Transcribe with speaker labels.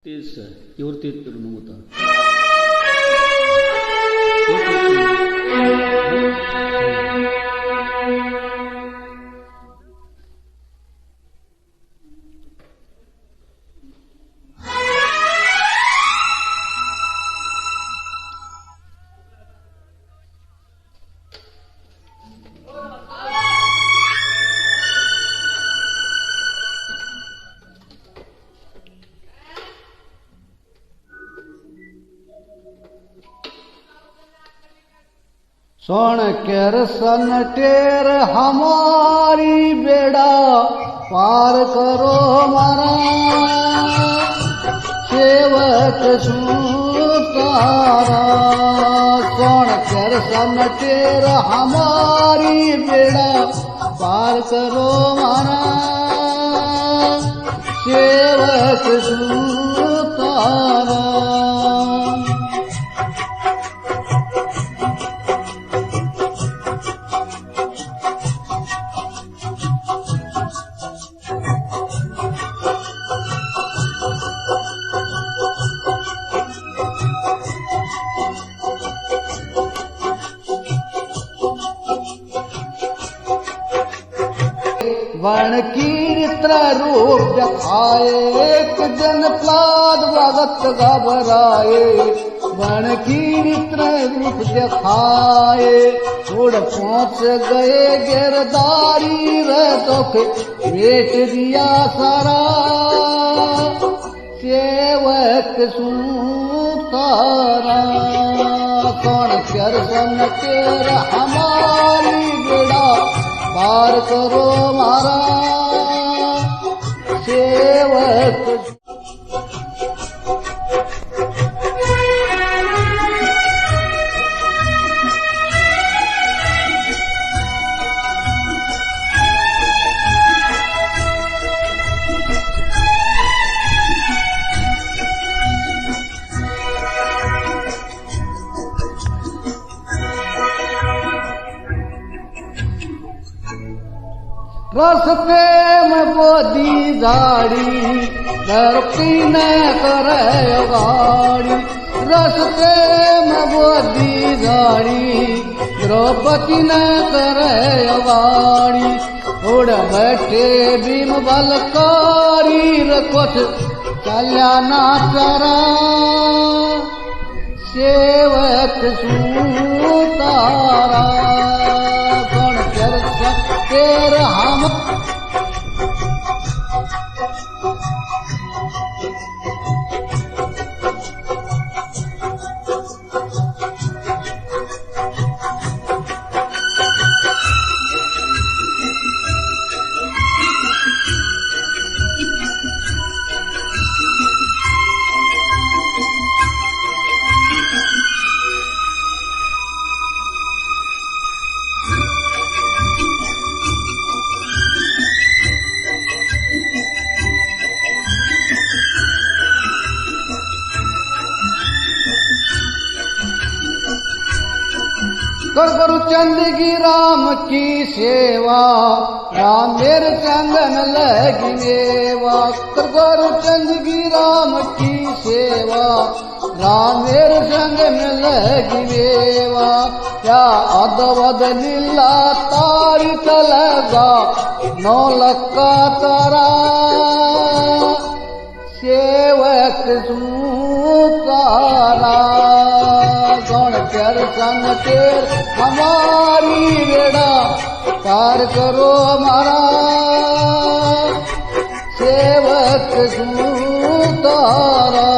Speaker 1: तेच इवर तेच करून होता.
Speaker 2: सोन कर सन टेर हमारी बेड़ा पार करो मारा सेवक सुतारा. सोन कर सन टेर हमारी बेड़ा पार करो मारा सेवक सुतारा. वण कीर्त्र रूप दिखाए एक जन प्लाद भगत घबराए. वण कीर्त्र रूप दिखाए उड़ पहुंच गए गिरदारी रे दुख भेट दिया सारा सेवक सुतारा. कौन कर सन तेर हमारी बेड़ा पार करो मारा सेवक. रस्ते में बोधी झाड़ी धरती न करे गाड़ी. रस्ते में बोधी झाड़ी द्रौपदी न करे गाड़ी. उड़ बैठे भीम बलकारी कुछ चल्या ना चरा सेवक सुतारा. कौन कर तेर हम कर गुरु चंद की राम की सेवा राम मेरे चंदन लगी मेवा. कर गुरु चंद की राम की सेवा राम मेरे संग में लगी मेवा. क्या अदवद लीला तारी चलेगा 9 लक्का तारा सेवक सुतारा. कौन कर सन तेर हमारी बेड़ा पार करो हमारा सेवक सुतारा.